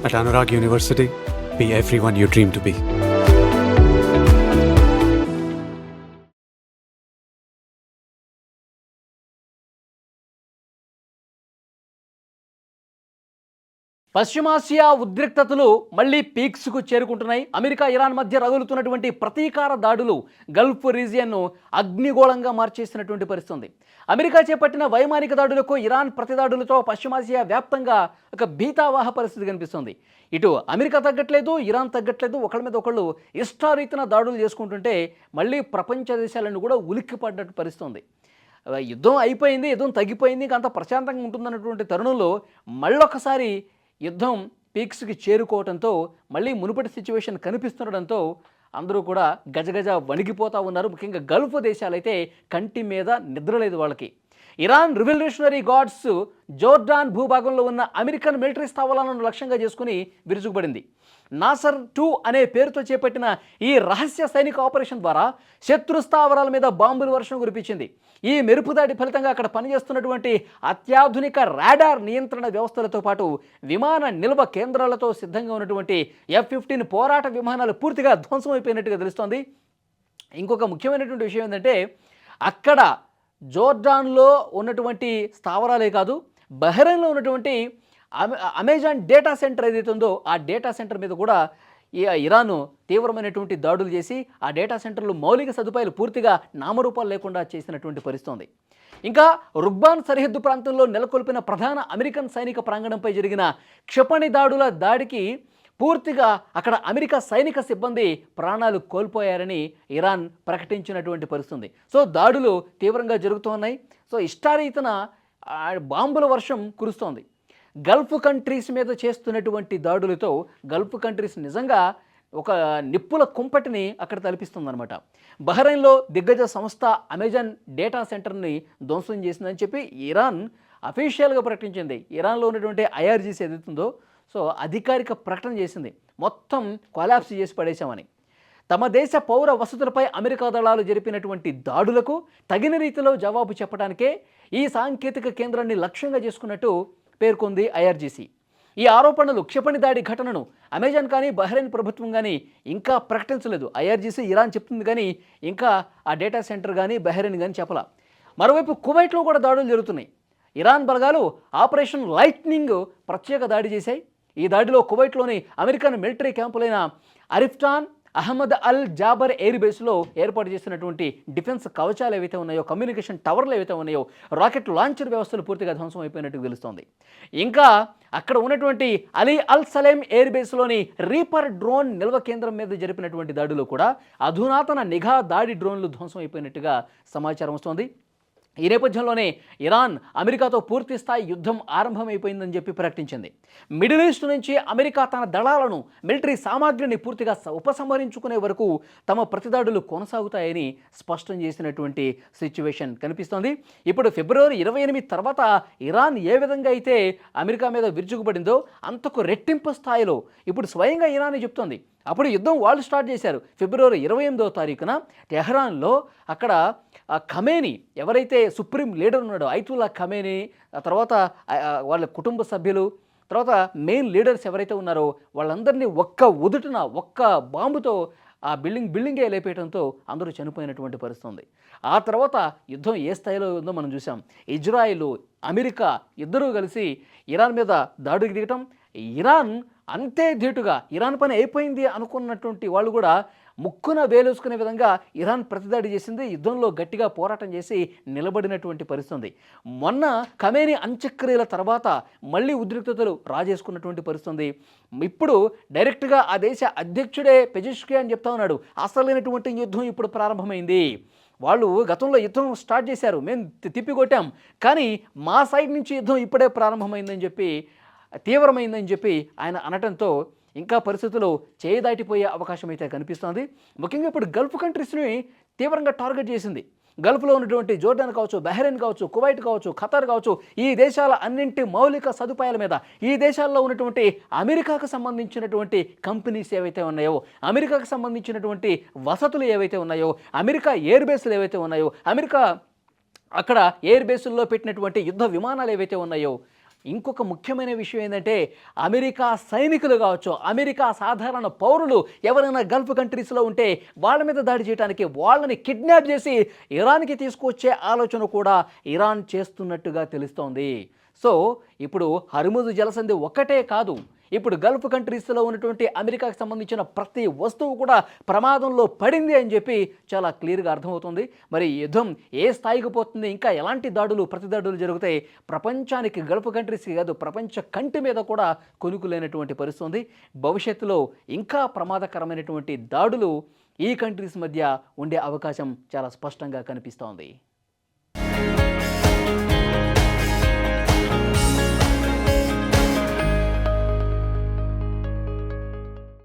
At Anurag University, be everyone you dream to be. పశ్చిమాసియా ఉద్రిక్తతలు మళ్లీ పీక్స్కు చేరుకుంటున్నాయి. అమెరికా ఇరాన్ మధ్య రగులుతున్నటువంటి ప్రతీకార దాడులు గల్ఫ్ రీజియన్ను అగ్నిగోళంగా మార్చేసినటువంటి పరిస్థితి. అమెరికా చేపట్టిన వైమానిక దాడులకు ఇరాన్ ప్రతిదాడులతో పశ్చిమాసియా వ్యాప్తంగా ఒక భీతావాహ పరిస్థితి కనిపిస్తుంది. ఇటు అమెరికా తగ్గట్లేదు, ఇరాన్ తగ్గట్లేదు. ఒకళ్ళ మీద ఒకళ్ళు ఇష్టారీతిన దాడులు చేసుకుంటుంటే మళ్ళీ ప్రపంచ దేశాలను కూడా ఉలిక్కిపడ్డట్టు పరిస్థితుంది. యుద్ధం అయిపోయింది, యుద్ధం తగ్గిపోయింది, ఇంకా అంత ప్రశాంతంగా ఉంటుందన్నటువంటి తరుణంలో మళ్ళొకసారి యుద్ధం పీక్స్కి చేరుకోవడంతో మళ్ళీ మునుపటి సిచ్యువేషన్ కనిపిస్తుండడంతో అందరూ కూడా గజగజ వణిగిపోతూ ఉన్నారు. ముఖ్యంగా గల్ఫ్ దేశాలైతే కంటి మీద నిద్రలేదు వాళ్ళకి. ఇరాన్ రివల్యూషనరీ గార్డ్స్ జోర్డాన్ భూభాగంలో ఉన్న అమెరికన్ మిలిటరీ స్థావరాలను లక్ష్యంగా చేసుకుని విరుచుకుపడింది. నాసర్ 2 అనే పేరుతో చేపట్టిన ఈ రహస్య సైనిక ఆపరేషన్ ద్వారా శత్రు స్థావరాల మీద బాంబుల వర్షం కురిపించింది. ఈ మెరుపుదాడి ఫలితంగా అక్కడ పనిచేస్తున్నటువంటి అత్యాధునిక రాడార్ నియంత్రణ వ్యవస్థలతో పాటు విమాన నిల్వ కేంద్రాలతో సిద్ధంగా ఉన్నటువంటి F-15 పోరాట విమానాలు పూర్తిగా ధ్వంసం అయిపోయినట్టుగా తెలుస్తోంది. ఇంకొక ముఖ్యమైనటువంటి విషయం ఏంటంటే అక్కడ జోర్డాన్లో ఉన్నటువంటి స్థావరాలే కాదు, బహ్రెయిన్లో ఉన్నటువంటి అమెజాన్ డేటా సెంటర్ ఏదైతే ఉందో ఆ డేటా సెంటర్ మీద కూడా ఇరాన్ తీవ్రమైనటువంటి దాడులు చేసి ఆ డేటా సెంటర్లు మౌలిక సదుపాయాలు పూర్తిగా నామరూపాలు లేకుండా చేసినటువంటి పరిస్థితి. ఇంకా రుగ్బాన్ సరిహద్దు ప్రాంతంలో నెలకొల్పిన ప్రధాన అమెరికన్ సైనిక ప్రాంగణంపై జరిగిన క్షిపణి దాడుల దాడికి పూర్తిగా అక్కడ అమెరికా సైనిక సిబ్బంది ప్రాణాలు కోల్పోయారని ఇరాన్ ప్రకటించినటువంటి పరిస్థితి. సో దాడులు తీవ్రంగా జరుగుతున్నాయి. సో ఇష్టారీతన బాంబుల వర్షం కురుస్తోంది. గల్ఫ్ కంట్రీస్ మీద చేస్తున్నటువంటి దాడులతో గల్ఫ్ కంట్రీస్ నిజంగా ఒక నిప్పుల కుంపటిని అక్కడ తలపిస్తుందన్నమాట. బహ్రెయిన్లో దిగ్గజ సంస్థ అమెజాన్ డేటా సెంటర్ని ధ్వంసం చేసిందని చెప్పి ఇరాన్ అఫీషియల్గా ప్రకటించింది. ఇరాన్లో ఉన్నటువంటి IRGC ఏదైతుందో సో అధికారిక ప్రకటన చేసింది, మొత్తం కొలాప్స్ చేసి పడేశామని. తమ దేశ పౌర వసతులపై అమెరికా దళాలు జరిపినటువంటి దాడులకు తగిన రీతిలో జవాబు చెప్పడానికే ఈ సాంకేతిక కేంద్రాన్ని లక్ష్యంగా చేసుకున్నట్టు పేర్కొంది IRGC. ఈ ఆరోపణలు క్షిపణి దాడి ఘటనను అమెజాన్ కానీ బహ్రెయిన్ ప్రభుత్వం కానీ ఇంకా ప్రకటించలేదు. IRGC ఇరాన్ చెప్తుంది కానీ ఇంకా ఆ డేటా సెంటర్ కానీ బహ్రెయిన్ కానీ చెప్పలా. మరోవైపు కువైట్లో కూడా దాడులు జరుగుతున్నాయి. ఇరాన్ బలగాలు ఆపరేషన్ లైట్నింగ్ ప్రత్యేక దాడి చేశాయి. ఈ దాడిలో కువైట్లోని అమెరికన్ మిలిటరీ క్యాంపులైన Arifjan, Ahmad Al Jaber air బేస్లో ఏర్పాటు చేసినటువంటి డిఫెన్స్ కవచాలు ఏవైతే ఉన్నాయో, కమ్యూనికేషన్ టవర్లు ఏవైతే ఉన్నాయో, రాకెట్ లాంచర్ వ్యవస్థలు పూర్తిగా ధ్వంసం అయిపోయినట్టు తెలుస్తోంది. ఇంకా అక్కడ ఉన్నటువంటి అలీ అల్ సలేం ఎయిర్ బేస్లోని రీపర్ డ్రోన్ నిల్వ కేంద్రం మీద జరిపినటువంటి దాడిలో కూడా అధునాతన నిఘా దాడి డ్రోన్లు ధ్వంసం అయిపోయినట్టుగా సమాచారం వస్తోంది. ఈ నేపథ్యంలోనే ఇరాన్ అమెరికాతో పూర్తి స్థాయి యుద్ధం ఆరంభమైపోయిందని చెప్పి ప్రకటించింది. మిడిల్ ఈస్ట్ నుంచి అమెరికా తన దళాలను, మిలిటరీ సామాగ్రిని పూర్తిగా ఉపసంహరించుకునే వరకు తమ ప్రతిదాడులు కొనసాగుతాయని స్పష్టం చేసినటువంటి సిచ్యువేషన్ కనిపిస్తోంది. ఇప్పుడు ఫిబ్రవరి 28 తర్వాత ఇరాన్ ఏ విధంగా అయితే అమెరికా మీద విరుచుకుపడిందో అంతకు రెట్టింపు స్థాయిలో ఇప్పుడు స్వయంగా ఇరాన్ చెప్తోంది. అప్పుడు యుద్ధం వాళ్ళు స్టార్ట్ చేశారు. ఫిబ్రవరి 28వ తారీఖున టెహ్రాన్లో అక్కడ ఖమేనీ ఎవరైతే సుప్రీం లీడర్ ఉన్నాడో ఐతుల్లా ఖమేనీ, తర్వాత వాళ్ళ కుటుంబ సభ్యులు, తర్వాత మెయిన్ లీడర్స్ ఎవరైతే ఉన్నారో వాళ్ళందరినీ ఒక్క బాంబుతో ఆ బిల్డింగే లేపేయడంతో అందరూ చనిపోయినటువంటి పరిస్థితి ఉంది. ఆ తర్వాత యుద్ధం ఏ స్థాయిలో ఉందో మనం చూసాం. ఇజ్రాయిల్, అమెరికా ఇద్దరూ కలిసి ఇరాన్ మీద దాడికి దిగటం, ఇరాన్ అంతే ధీటుగా ఇరాన్ పని అయిపోయింది అనుకున్నటువంటి వాళ్ళు కూడా ముక్కున వేలేసుకునే విధంగా ఇరాన్ ప్రతిదాడి చేసింది. యుద్ధంలో గట్టిగా పోరాటం చేసి నిలబడినటువంటి పరిస్థితి. మొన్న ఖమేనీ అంత్యక్రియల తర్వాత మళ్ళీ ఉద్రిక్తతలు రాజేసుకున్నటువంటి పరిస్థితి. ఇప్పుడు డైరెక్ట్గా ఆ దేశ అధ్యక్షుడే పెజెష్కియాన్ చెప్తా ఉన్నాడు, అసలైనటువంటి యుద్ధం ఇప్పుడు ప్రారంభమైంది. వాళ్ళు గతంలో యుద్ధం స్టార్ట్ చేశారు, మేము తిప్పికొట్టాం, కానీ మా సైడ్ నుంచి యుద్ధం ఇప్పుడే ప్రారంభమైందని చెప్పి, తీవ్రమైందని చెప్పి ఆయన అనటంతో ఇంకా పరిస్థితులు చేయదాటిపోయే అవకాశం అయితే కనిపిస్తోంది. ముఖ్యంగా ఇప్పుడు గల్ఫ్ కంట్రీస్ని తీవ్రంగా టార్గెట్ చేసింది. గల్ఫ్లో ఉన్నటువంటి జోర్డాన్ కావచ్చు, బహ్రెయిన్ కావచ్చు, కువైట్ కావచ్చు, ఖతార్ కావచ్చు, ఈ దేశాల అన్నింటి మౌలిక సదుపాయాల మీద, ఈ దేశాల్లో ఉన్నటువంటి అమెరికాకు సంబంధించినటువంటి కంపెనీస్ ఏవైతే ఉన్నాయో, అమెరికాకు సంబంధించినటువంటి వసతులు ఏవైతే ఉన్నాయో, అమెరికా ఎయిర్ బేస్లు ఏవైతే ఉన్నాయో, అమెరికా అక్కడ ఎయిర్ బేసుల్లో పెట్టినటువంటి యుద్ధ విమానాలు ఏవైతే ఉన్నాయో ఇంకొక ముఖ్యమైన విషయం ఏంటంటే అమెరికా సైనికులు కావచ్చు, అమెరికా సాధారణ పౌరులు ఎవరైనా గల్ఫ్ కంట్రీస్లో ఉంటే వాళ్ళ మీద దాడి చేయడానికి, వాళ్ళని కిడ్నాప్ చేసి ఇరాన్కి తీసుకొచ్చే ఆలోచన కూడా ఇరాన్ చేస్తున్నట్టుగా తెలుస్తోంది. సో ఇప్పుడు హర్ముజ్ జలసంధి ఒక్కటే కాదు, ఇప్పుడు గల్ఫ్ కంట్రీస్లో ఉన్నటువంటి అమెరికాకు సంబంధించిన ప్రతి వస్తువు కూడా ప్రమాదంలో పడింది అని చెప్పి చాలా క్లియర్గా అర్థమవుతుంది. మరి యుద్ధం ఏ స్థాయికి పోతుంది, ఇంకా ఎలాంటి దాడులు ప్రతిదాడులు జరుగుతాయి, ప్రపంచానికి గల్ఫ్ కంట్రీస్కి కాదు ప్రపంచ కంటి మీద కూడా కొనుక్కులేనటువంటి పరిస్థితి ఉంది. భవిష్యత్తులో ఇంకా ప్రమాదకరమైనటువంటి దాడులు ఈ కంట్రీస్ మధ్య ఉండే అవకాశం చాలా స్పష్టంగా కనిపిస్తోంది.